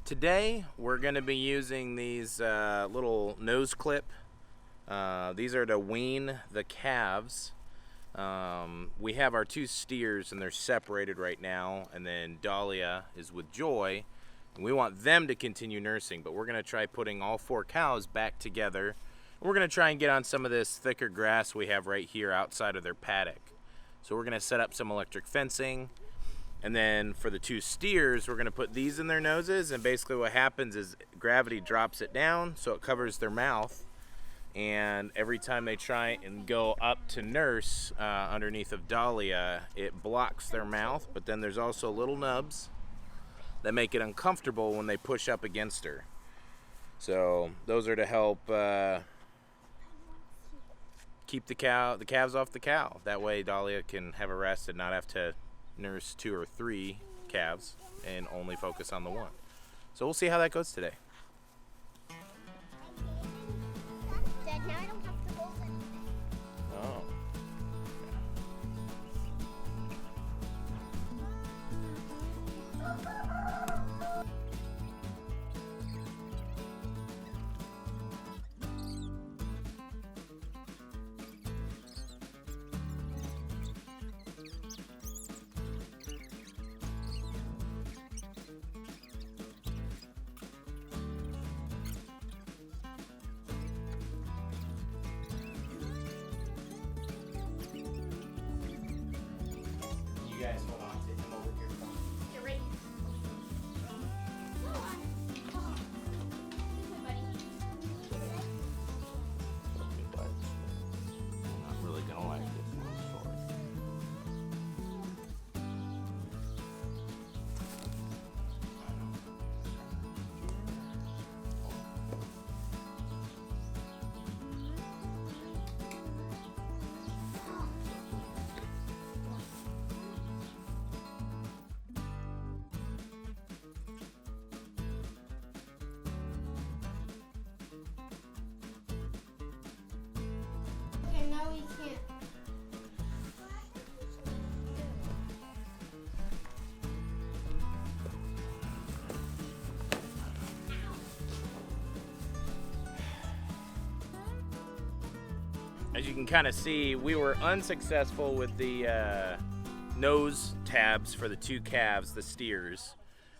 Today we're going to be using these little nose clip. These are to wean the calves. We have our two steers and they're separated right now, and then Dahlia is with Joy, and we want them to continue nursing, but we're going to try putting all four cows back together. We're going to try and get on some of this thicker grass we have right here outside of their paddock. So we're going to set up some electric fencing. And then for the two steers, we're going to put these in their noses, and basically what happens is gravity drops it down so it covers their mouth, and every time they try and go up to nurse underneath of Dahlia, it blocks their mouth, but then there's also little nubs that make it uncomfortable when they push up against her. So those are to help keep the calves off the cow. That way Dahlia can have a rest and not have to nurse 2 or 3 calves and only focus on the one. So we'll see how that goes today. Dad, now I don't have to hold anything. Oh. You guys hold on to him over here. Get ready. I'm not really gonna like this little story. Okay, now we can't. As you can kind of see, we were unsuccessful with the nose tabs for the two calves, the steers.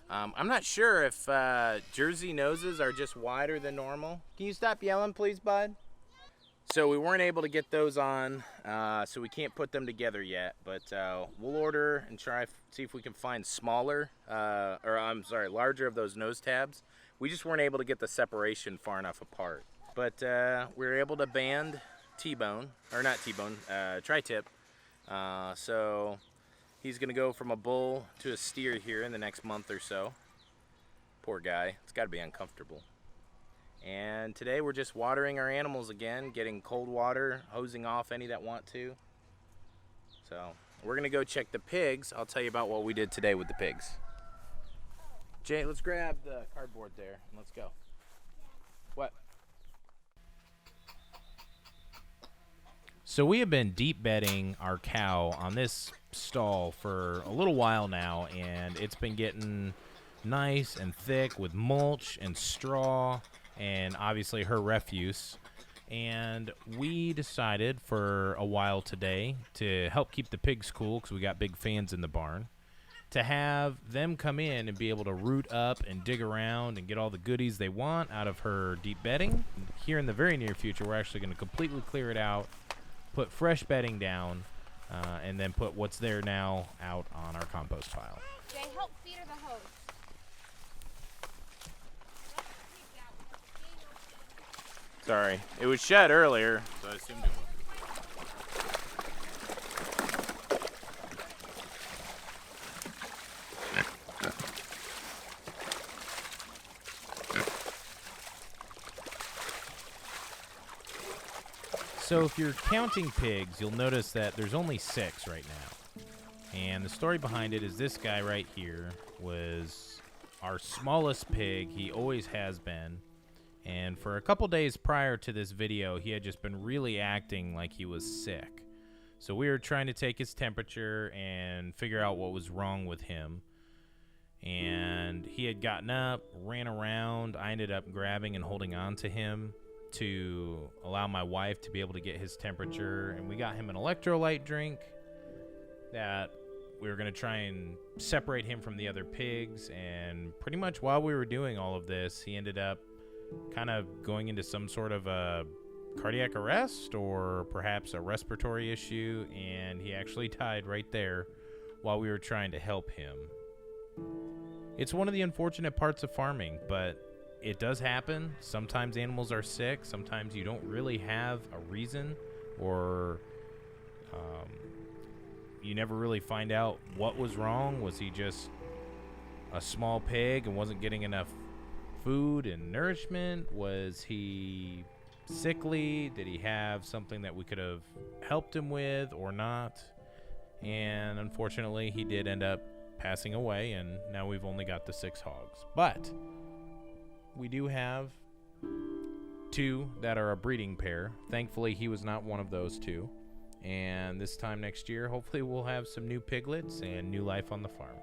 I'm not sure if Jersey noses are just wider than normal. Can you stop yelling, please, bud? So we weren't able to get those on, so we can't put them together yet. But we'll order and try see if we can find smaller, larger of those nose tabs. We just weren't able to get the separation far enough apart. But we were able to band T-bone, or not T-bone, tri-tip. So he's gonna go from a bull to a steer here in the next month or so. Poor guy, it's gotta be uncomfortable. And today we're just watering our animals again, getting cold water, hosing off any that want to. So we're gonna go check the pigs. I'll tell you about what we did today with the pigs. Jay, let's grab the cardboard there and let's go. What? So we have been deep bedding our cow on this stall for a little while now, and it's been getting nice and thick with mulch and straw and obviously her refuse. And we decided for a while today, to help keep the pigs cool, because we got big fans in the barn, to have them come in and be able to root up and dig around and get all the goodies they want out of her deep bedding. Here in the very near future, we're actually going to completely clear it out, put fresh bedding down, and then put what's there now out on our compost pile. Jay, help feed her the hose. Sorry, it was shed earlier, so I assumed it was. So if you're counting pigs, you'll notice that there's only 6 right now. And the story behind it is this guy right here was our smallest pig. He always has been. And for a couple days prior to this video, he had just been really acting like he was sick. So we were trying to take his temperature and figure out what was wrong with him. and he had gotten up, ran around. I ended up grabbing and holding on to him to allow my wife to be able to get his temperature, and we got him an electrolyte drink that we were going to try and separate him from the other pigs. And pretty much while we were doing all of this, he ended up kind of going into some sort of a cardiac arrest or perhaps a respiratory issue, and he actually died right there while we were trying to help him. It's one of the unfortunate parts of farming, but it does happen. Sometimes animals are sick. Sometimes you don't really have a reason, or you never really find out what was wrong. Was he just a small pig and wasn't getting enough food and nourishment? Was he sickly? Did he have something that we could have helped him with or not? And unfortunately, he did end up passing away, and now we've only got the 6 hogs. But we do have 2 that are a breeding pair. Thankfully, he was not one of those 2. And this time next year, hopefully we'll have some new piglets and new life on the farm.